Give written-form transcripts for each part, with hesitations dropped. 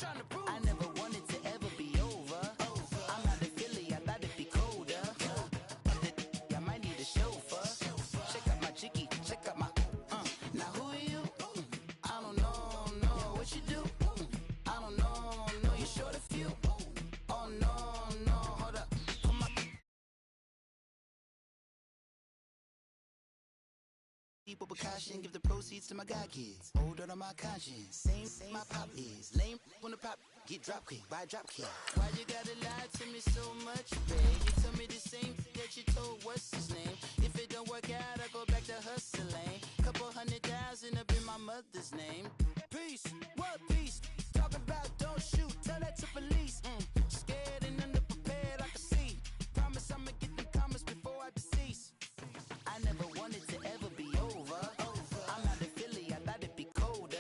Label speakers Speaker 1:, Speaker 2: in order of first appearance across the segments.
Speaker 1: I never wanted to ever be over. I'm not a Philly, I thought it'd be colder. I might need a chauffeur. Check out my chicky, check out my. Now who are you? I don't know, what you do? I don't know, you short a few. Oh no, hold up. People precaution, give the proceeds to my god kids. Hold on my conscience. Same my pop is. Lame when the pop get drop quick, buy drop kick. Why you gotta lie to me so much, babe? You tell me the same that you told what's his name. If it don't work out, I go back to hustling. Couple 100,000 up in my mother's name. Peace, what peace? Talking about don't shoot, tell that to police. Scared and underprepared, I can see. Promise I'ma get them comments before I decease. I never wanted to ever be over. I'm not a Philly, I thought it'd be colder.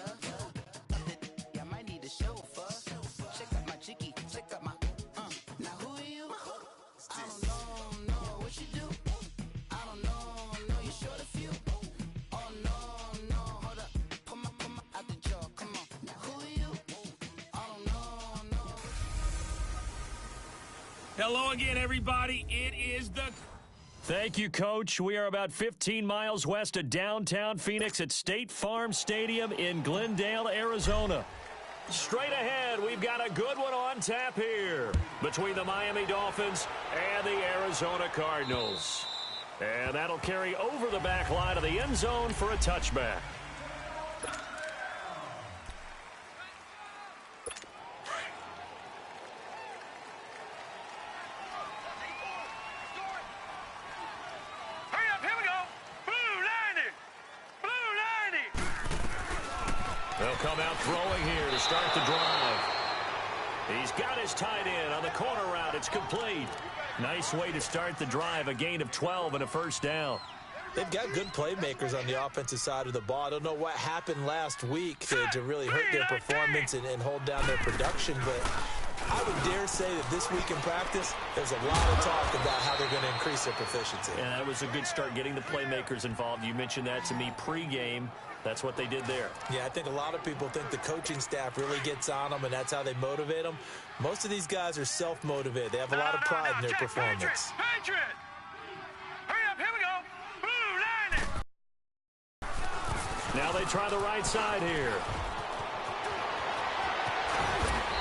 Speaker 1: I might need a chauffeur. Check out my chicky, check out my. Now who are you? I don't know, what you do? I don't know, you short a few. Oh no, hold up. Pull my out the jaw, come on. Now who are you? I don't know.
Speaker 2: Hello again, everybody. It is the... Thank you, Coach. We are about 15 miles west of downtown Phoenix at State Farm Stadium in Glendale, Arizona. Straight ahead, we've got a good one on tap here between the Miami Dolphins and the Arizona Cardinals. And that'll carry over the back line of the end zone for a touchback. They'll come out throwing here to start the drive. He's got his tight end on the corner route. It's complete. Nice way to start the drive. A gain of 12 and a first down.
Speaker 3: They've got good playmakers on the offensive side of the ball. I don't know what happened last week to really hurt their performance and hold down their production, but I would dare say that this week in practice, there's a lot of talk about how they're going to increase their proficiency.
Speaker 2: And that was a good start getting the playmakers involved. You mentioned that to me pregame. That's what they did there.
Speaker 3: Yeah, I think a lot of people think the coaching staff really gets on them, and that's how they motivate them. Most of these guys are self-motivated. They have a lot of pride in their performance.
Speaker 4: Patriot! Hurry up, here we go! Blue line!
Speaker 2: Now they try the right side here.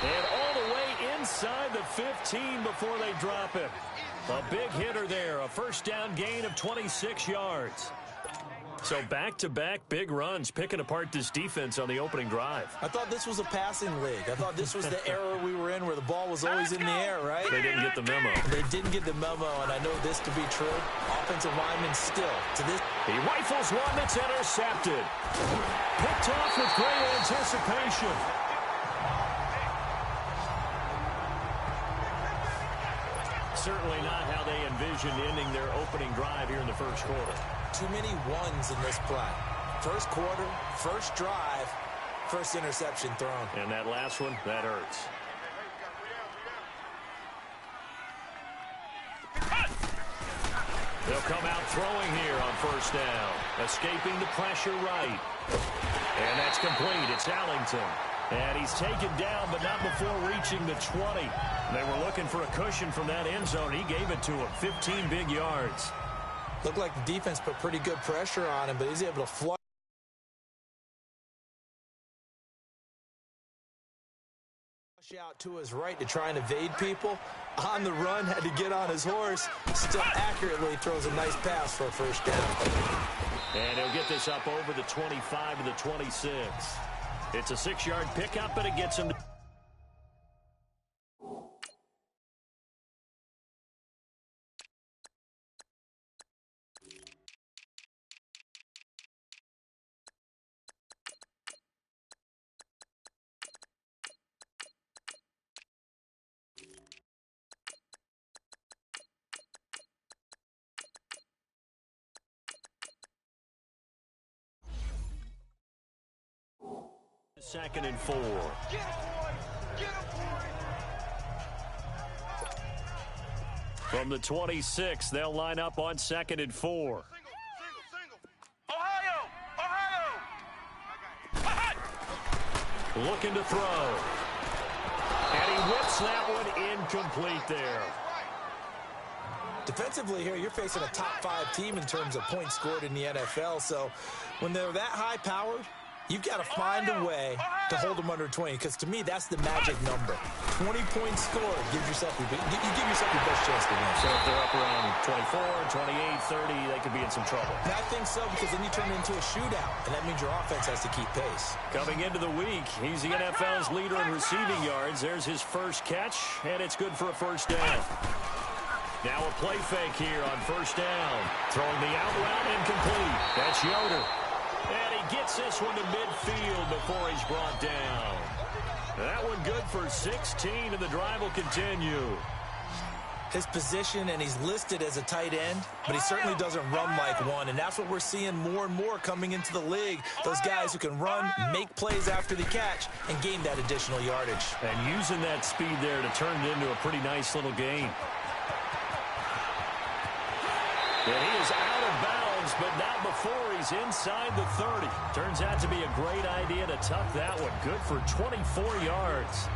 Speaker 2: And all the way inside the 15 before they drop it. A big hitter there, a first down gain of 26 yards. So back-to-back big runs, picking apart this defense on the opening drive.
Speaker 3: I thought this was a passing league. I thought this was the era we were in where the ball was always in the air, right?
Speaker 2: They didn't get the memo.
Speaker 3: They didn't get the memo, and I know this to be true. Offensive linemen still, to this.
Speaker 2: He rifles one that's intercepted. Picked off with great anticipation. Certainly not how they envisioned ending their opening drive here in the first quarter.
Speaker 3: Too many ones in this play. First quarter, first drive, first interception thrown.
Speaker 2: And that last one, that hurts. They'll come out throwing here on first down. Escaping the pressure right. And that's complete. It's Allington. And he's taken down, but not before reaching the 20. They were looking for a cushion from that end zone. He gave it to him. 15 big yards.
Speaker 3: Looked like the defense put pretty good pressure on him, but he's able to flush out to his right to try and evade people. On the run, had to get on his horse. Still accurately throws a nice pass for a first down.
Speaker 2: And he'll get this up over the 25 to the 26. It's a 6-yard pickup, and it gets him to... Second and 4.
Speaker 4: Get him, boy! Get him, boy!
Speaker 2: From the 26, they'll line up on second and 4.
Speaker 4: Single. Ohio!
Speaker 2: Looking to throw. whips that one incomplete there.
Speaker 3: Defensively here, you're facing a top 5 team in terms of points scored in the NFL. So when they're that high-powered, you've got to find a way to hold them under 20, because to me, that's the magic number. 20 points scored, you give yourself your best chance to win.
Speaker 2: So if they're up around 24, 28, 30, they could be in some trouble.
Speaker 3: And I think so, because then you turn it into a shootout, and that means your offense has to keep pace.
Speaker 2: Coming into the week, he's the NFL's leader in receiving yards. There's his first catch, and it's good for a first down. Now a play fake here on first down. Throwing the out route incomplete. That's Yoder. And he gets this one to midfield before he's brought down. That one good for 16, and the drive will continue.
Speaker 3: His position, and he's listed as a tight end, but he certainly doesn't run like one, and that's what we're seeing more and more coming into the league. Those guys who can run, make plays after the catch, and gain that additional yardage.
Speaker 2: And using that speed there to turn it into a pretty nice little game. And he is out of bounds, but not before he's inside the 30. Turns out to be a great idea to tuck that one. Good for 24 yards.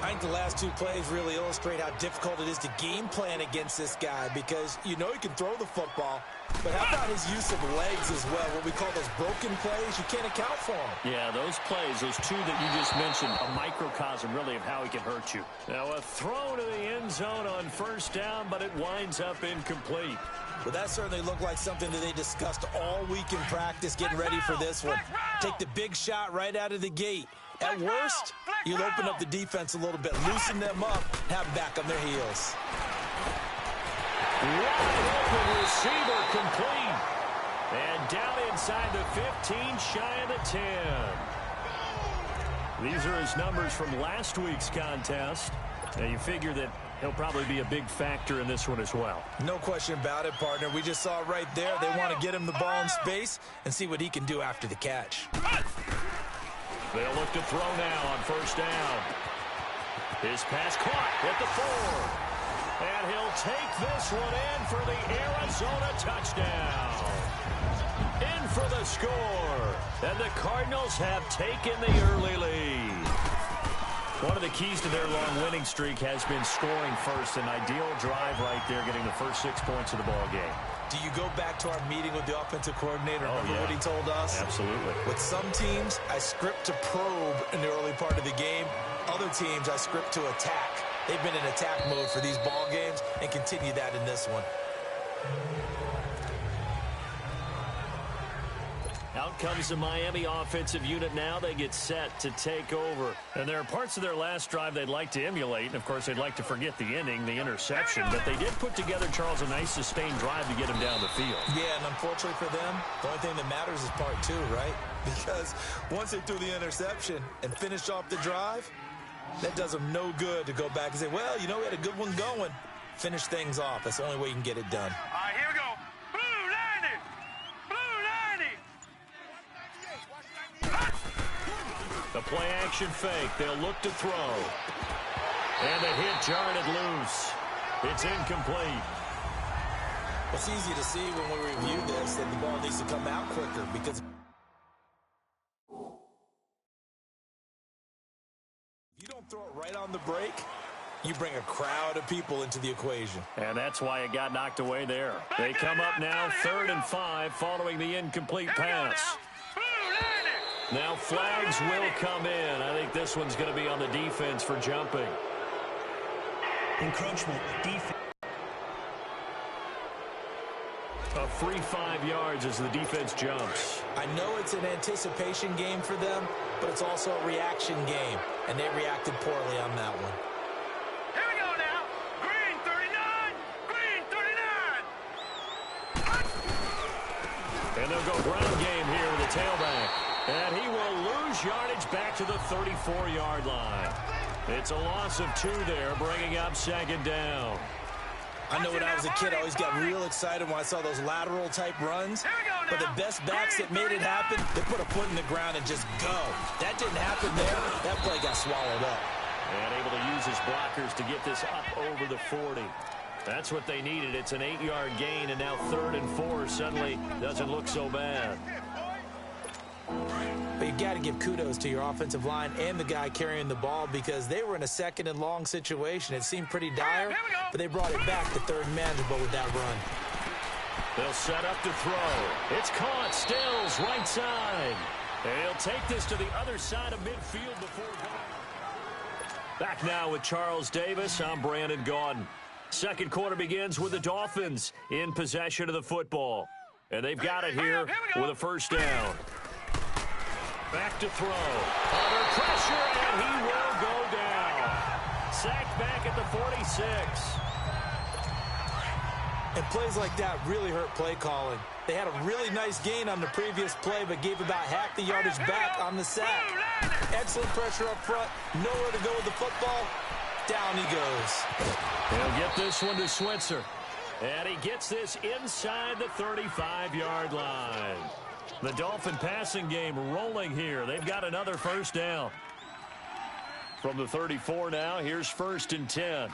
Speaker 3: I think the last 2 plays really illustrate how difficult it is to game plan against this guy, because you know he can throw the football, but how about his use of legs as well? What we call those broken plays, you can't account for them.
Speaker 2: Yeah, those plays, those 2 that you just mentioned, a microcosm really of how he can hurt you. Now a throw to the end zone on first down, but it winds up incomplete.
Speaker 3: Well, that certainly looked like something that they discussed all week in practice, getting ready for this one. Take the big shot right out of the gate. At worst, you'll open up the defense a little bit, loosen them up, have them back on their heels.
Speaker 2: Wide open receiver complete. And down inside the 15, shy of the 10. These are his numbers from last week's contest. Now you figure that he'll probably be a big factor in this one as well.
Speaker 3: No question about it, partner. We just saw it right there. They want to get him the ball in space and see what he can do after the catch.
Speaker 2: They'll look to throw now on first down. His pass caught at the 4. And he'll take this one in for the Arizona touchdown. In for the score. And the Cardinals have taken the early lead. One of the keys to their long winning streak has been scoring first. An ideal drive right there, getting the first 6 points of the ball game.
Speaker 3: Do you go back to our meeting with the offensive coordinator? Remember what he told us?
Speaker 2: Absolutely.
Speaker 3: With some teams, I script to probe in the early part of the game. Other teams, I script to attack. They've been in attack mode for these ball games and continue that in this one.
Speaker 2: Out comes the Miami offensive unit now. They get set to take over. And there are parts of their last drive they'd like to emulate. And, of course, they'd like to forget the ending, the interception. But they did put together, Charles, a nice sustained drive to get him down the field.
Speaker 3: Yeah, and unfortunately for them, the only thing that matters is part 2, right? Because once they threw the interception and finished off the drive, that does them no good to go back and say, well, you know, we had a good one going. Finish things off. That's the only way you can get it done.
Speaker 4: All right, here we go. Blue 90.
Speaker 2: The play action fake. They'll look to throw. And the hit jarred it loose. It's incomplete.
Speaker 3: It's easy to see when we review this that the ball needs to come out quicker, because if you don't throw it right on the break, you bring a crowd of people into the equation.
Speaker 2: And that's why it got knocked away there. They come up now 3rd and 5 following the incomplete pass. Now flags will come in. I think this one's going to be on the defense for jumping.
Speaker 5: Encroachment, defense.
Speaker 2: A free 5 yards as the defense jumps.
Speaker 3: I know it's an anticipation game for them, but it's also a reaction game, and they reacted poorly on that one.
Speaker 4: Here we go now. Green 39. Green 39.
Speaker 2: And they'll go ground game here with the tailback. And he will lose yardage back to the 34-yard line. It's a loss of 2 there, bringing up 2nd down.
Speaker 3: I know when I was a kid, I always got real excited when I saw those lateral-type runs. But the best backs that made it happen, they put a foot in the ground and just go. That didn't happen there. That play got swallowed up.
Speaker 2: And able to use his blockers to get this up over the 40. That's what they needed. It's an 8-yard gain, and now 3rd and 4 suddenly doesn't look so bad.
Speaker 3: But you got to give kudos to your offensive line and the guy carrying the ball because they were in a second and long situation. It seemed pretty dire, but they brought it back to third and manageable with that run.
Speaker 2: They'll set up to throw. It's caught. Stills, right side. And he'll take this to the other side of midfield before going. Back now with Charles Davis. I'm Brandon Gaudin. Second quarter begins with the Dolphins in possession of the football. And they've got it here with a first down. Back to throw. Under pressure, and he will go down. Sacked back at the 46.
Speaker 3: And plays like that really hurt play calling. They had a really nice gain on the previous play, but gave about half the yardage back on the sack. Excellent pressure up front. Nowhere to go with the football. Down he goes.
Speaker 2: He'll get this one to Switzer. And he gets this inside the 35-yard line. The Dolphin passing game rolling here. They've got another first down. From the 34 now, here's first and 10.
Speaker 4: All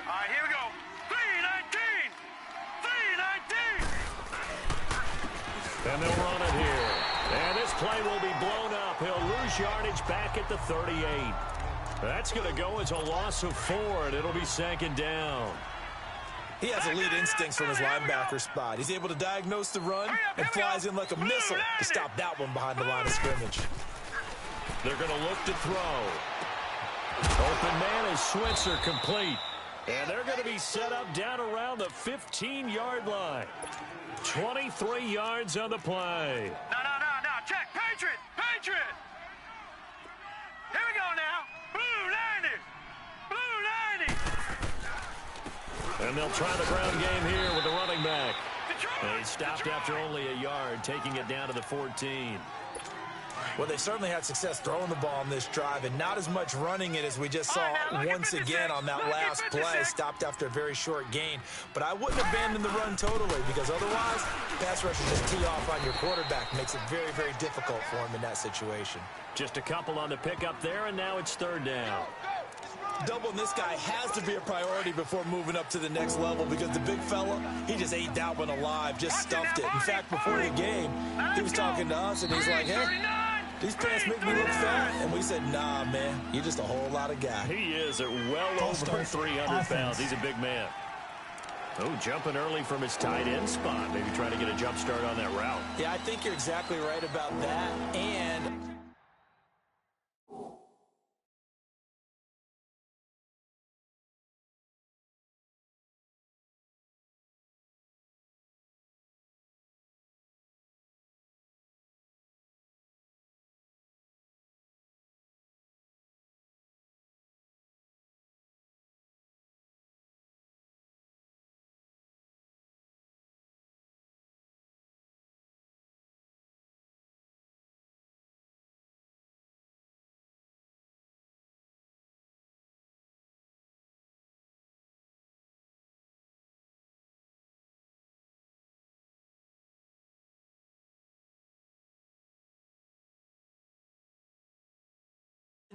Speaker 4: right, here we go. 3-19. 3-19.
Speaker 2: And they'll run it here. And this play will be blown up. He'll lose yardage back at the 38. That's going to go as a loss of 4, and it'll be second down.
Speaker 3: He has elite instincts from his linebacker spot. He's able to diagnose the run and flies in like a missile to stop that one behind the line of scrimmage.
Speaker 2: They're going to look to throw. Open man is Switzer, complete. And they're going to be set up down around the 15-yard line. 23 yards on the play.
Speaker 4: No. Check. Patriot. Here we go now. Blue 90.
Speaker 2: And they'll try the ground game here with the running back. And he stopped after only a yard, taking it down to the 14.
Speaker 3: Well, they certainly had success throwing the ball on this drive and not as much running it as we just saw once again on that last play. Stopped after a very short gain. But I wouldn't abandon the run totally because otherwise, pass rush will just tee off on your quarterback. Makes it very, very difficult for him in that situation.
Speaker 2: Just a couple on the pickup there, and now it's third down.
Speaker 3: Doubling this guy has to be a priority before moving up to the next level because the big fella, he just ate that one alive, just stuffed it. In fact, before the game, he was talking to us, and he's like, hey, these pants make me look fat. And we said, nah, man, you're just a whole lot of guy.
Speaker 2: He is at well over 300 pounds. He's a big man. Oh, jumping early from his tight end spot. Maybe trying to get a jump start on that route.
Speaker 3: Yeah, I think you're exactly right about that. And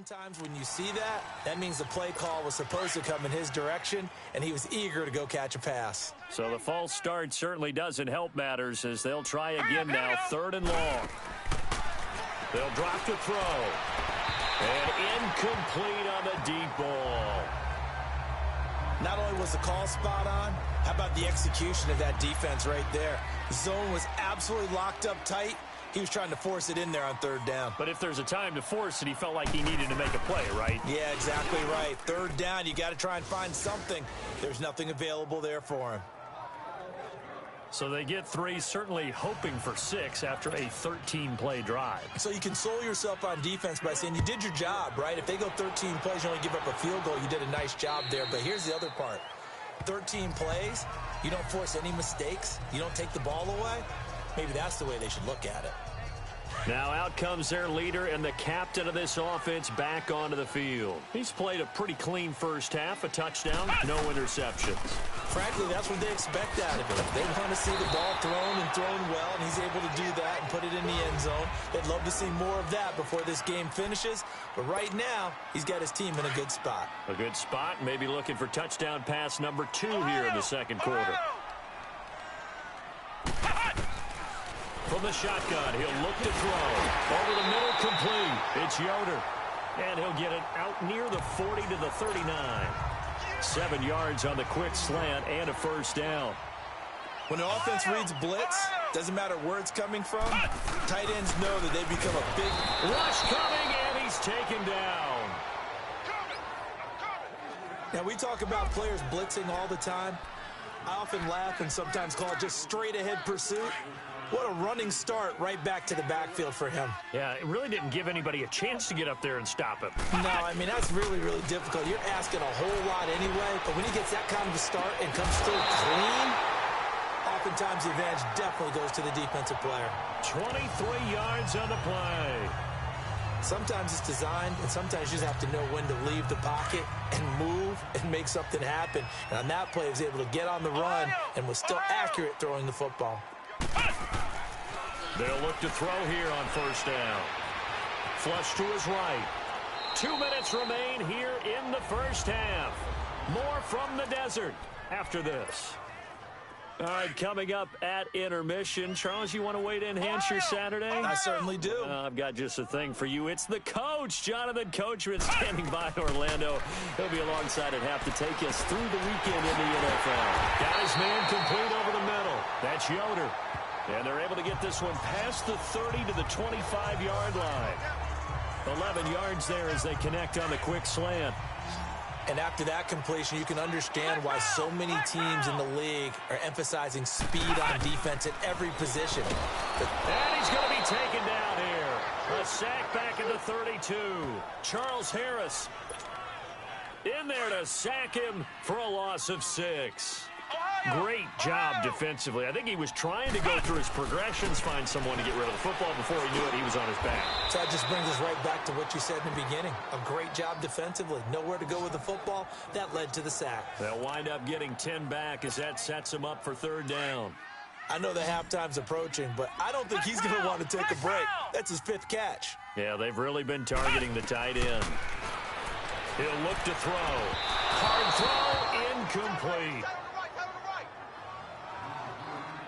Speaker 3: times when you see that, that means the play call was supposed to come in his direction, and he was eager to go catch a pass.
Speaker 2: So the false start certainly doesn't help matters as they'll try again now, third and long. They'll drop to throw. And incomplete on the deep ball.
Speaker 3: Not only was the call spot on, how about the execution of that defense right there? The zone was absolutely locked up tight. He was trying to force it in there on third down.
Speaker 2: But if there's a time to force it, he felt like he needed to make a play, right?
Speaker 3: Yeah, exactly right. Third down, you got to try and find something. There's nothing available there for him.
Speaker 2: So they get 3, certainly hoping for 6 after a 13-play drive.
Speaker 3: So you console yourself on defense by saying you did your job, right? If they go 13 plays, you only give up a field goal, you did a nice job there. But here's the other part. 13 plays, you don't force any mistakes, you don't take the ball away. Maybe that's the way they should look at it.
Speaker 2: Now out comes their leader and the captain of this offense back onto the field. He's played a pretty clean first half, a touchdown, no interceptions.
Speaker 3: Frankly, that's what they expect out of him. They want to see the ball thrown and thrown well, and he's able to do that and put it in the end zone. They'd love to see more of that before this game finishes, but right now, he's got his team in a good spot.
Speaker 2: A good spot, maybe looking for touchdown pass number 2 here in the second quarter. From from the shotgun. He'll look to throw. Over the middle, complete. It's Yoder. And he'll get it out near the 40 to the 39. 7 yards on the quick slant and a first down.
Speaker 3: When the offense reads blitz, doesn't matter where it's coming from, tight ends know that they become a big
Speaker 2: rush coming, and he's taken down.
Speaker 3: Now, we talk about players blitzing all the time. I often laugh and sometimes call it just straight-ahead pursuit. What a running start right back to the backfield for him.
Speaker 2: Yeah, it really didn't give anybody a chance to get up there and stop him.
Speaker 3: No, I mean, that's really, really difficult. You're asking a whole lot anyway, but when he gets that kind of a start and comes through clean, oftentimes the advantage definitely goes to the defensive player. 23
Speaker 2: yards on the play.
Speaker 3: Sometimes it's designed, and sometimes you just have to know when to leave the pocket and move and make something happen. And on that play, he was able to get on the run and was still accurate throwing the football.
Speaker 2: They'll look to throw here on first down. Flush to his right. 2 minutes remain here in the first half. More from the desert after this. All right, coming up at intermission. Charles, you want to wait to enhance your Saturday?
Speaker 3: I certainly do.
Speaker 2: I've got just a thing for you. It's the coach, Jonathan Coachman, standing by Orlando. He'll be alongside at half to take us through the weekend in the NFL. Guys, man, complete over the middle. That's Yoder. And they're able to get this one past the 30 to the 25-yard line. 11 yards there as they connect on the quick slant.
Speaker 3: And after that completion, you can understand why so many teams in the league are emphasizing speed on defense at every position.
Speaker 2: And he's going to be taken down here. A sack back at the 32. Charles Harris in there to sack him for a loss of 6. Great job defensively. I think he was trying to go through his progressions, find someone to get rid of the football. Before he knew it, he was on his back.
Speaker 3: So that just brings us right back to what you said in the beginning. A great job defensively. Nowhere to go with the football. That led to the sack.
Speaker 2: They'll wind up getting 10 back as that sets him up for third down.
Speaker 3: I know the halftime's approaching, but I don't think he's going to want to take a break. That's his 5th catch.
Speaker 2: Yeah, they've really been targeting the tight end. He'll look to throw. Hard throw, incomplete.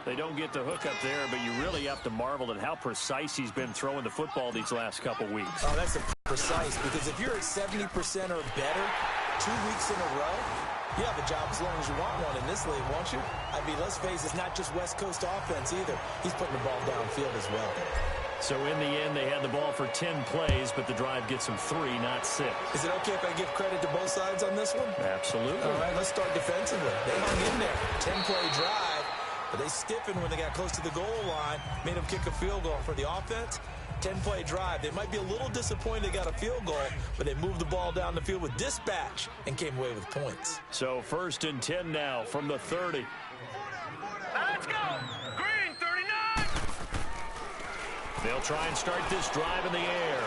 Speaker 2: They don't get the hook up there, but you really have to marvel at how precise he's been throwing the football these last couple weeks.
Speaker 3: Oh, that's precise, because if you're at 70% or better 2 weeks in a row, you have a job as long as you want one in this league, won't you? I mean, let's face it, it's not just West Coast offense either. He's putting the ball downfield as well.
Speaker 2: So in the end, they had the ball for 10 plays, but the drive gets them 3, not 6.
Speaker 3: Is it okay if I give credit to both sides on this one?
Speaker 2: Absolutely.
Speaker 3: All right, let's start defensively. They hung in there. 10-play drive. But they stiffened when they got close to the goal line, made them kick a field goal. For the offense, 10-play drive. They might be a little disappointed they got a field goal, but they moved the ball down the field with dispatch and came away with points.
Speaker 2: So 1st and 10 now from the 30.
Speaker 4: Let's go! Green, 39!
Speaker 2: They'll try and start this drive in the air.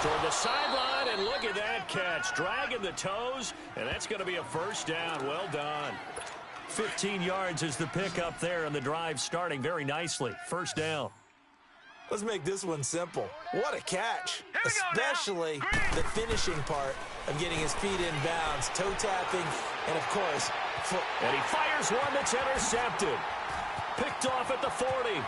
Speaker 2: Toward the sideline, and look at that catch. Dragging the toes, and that's going to be a first down. Well done. 15 yards is the pickup there, and the drive starting very nicely. First down.
Speaker 3: Let's make this one simple. What a catch, especially the finishing part of getting his feet in bounds, toe tapping, and, of course, foot.
Speaker 2: And he fires one that's intercepted. Picked off at the 40.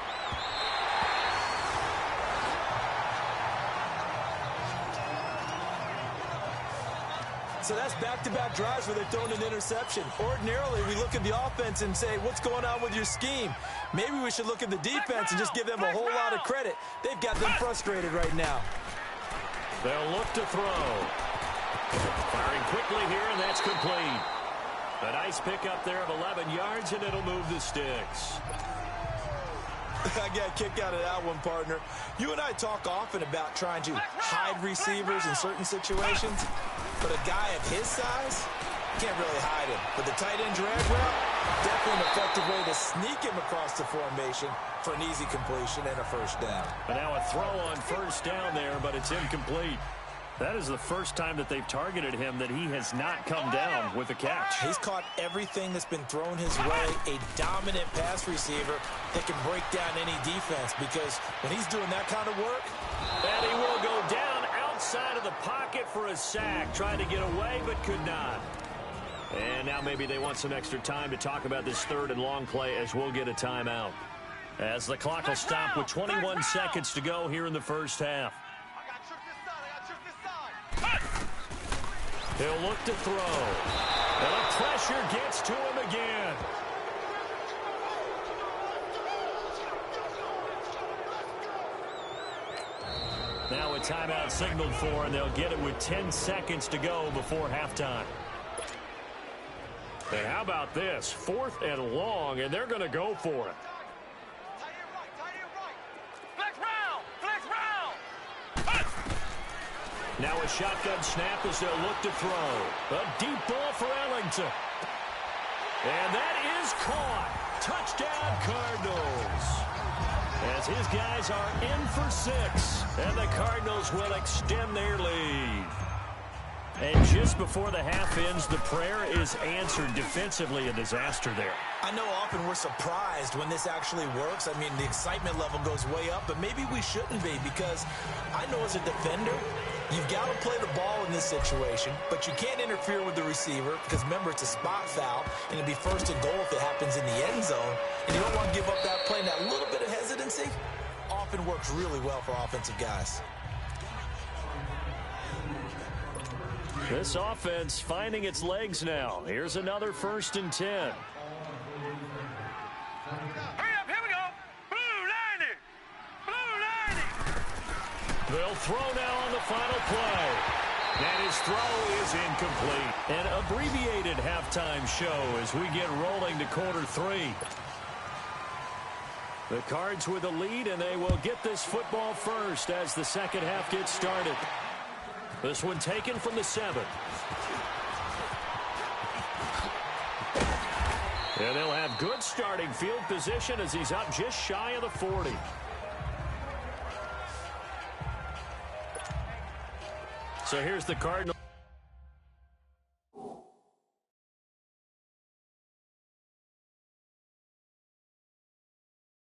Speaker 3: So that's back-to-back drives where they've thrown an interception. Ordinarily, we look at the offense and say, what's going on with your scheme? Maybe we should look at the defense and just give them a whole lot of credit. They've got them frustrated right now.
Speaker 2: They'll look to throw. Firing quickly here, and that's complete. A nice pickup there of 11 yards, and it'll move the sticks.
Speaker 3: I got a kick out of that one, partner. You and I talk often about trying to hide receivers in certain situations, but a guy of his size can't really hide him. But the tight end drag route, definitely an effective way to sneak him across the formation for an easy completion and a first down.
Speaker 2: And now a throw on first down there, but it's incomplete. That is the first time that they've targeted him that he has not come down with a catch.
Speaker 3: He's caught everything that's been thrown his way, a dominant pass receiver that can break down any defense, because when he's doing that kind of work.
Speaker 2: And he will go down outside of the pocket for a sack, trying to get away but could not. And now maybe they want some extra time to talk about this 3rd and long play as we'll get a timeout. As the clock will stop with 21 seconds to go here in the first half. He'll look to throw. And the pressure gets to him again. Now a timeout signaled for, and they'll get it with 10 seconds to go before halftime. And how about this? 4th and long, and they're going to go for it. Now a shotgun snap as they'll look to throw. A deep ball for Ellington. And that is caught. Touchdown, Cardinals. As his guys are in for 6. And the Cardinals will extend their lead. And just before the half ends, the prayer is answered. Defensively, a disaster there.
Speaker 3: I know often we're surprised when this actually works. I mean, the excitement level goes way up, but maybe we shouldn't be, because I know as a defender, you've got to play the ball in this situation, but you can't interfere with the receiver because, remember, it's a spot foul, and it'll be 1st and goal if it happens in the end zone, and you don't want to give up that play. And that little bit of hesitancy often works really well for offensive guys.
Speaker 2: This offense finding its legs now. Here's another 1st and 10.
Speaker 4: Hurry up, here we go. Blue 90. Blue 90.
Speaker 2: They'll throw now on the final play. And his throw is incomplete. An abbreviated halftime show as we get rolling to quarter 3. The Cards with a lead, and they will get this football first as the second half gets started. This one taken from the 7. And they'll have good starting field position as he's up just shy of the 40. So here's the Cardinals.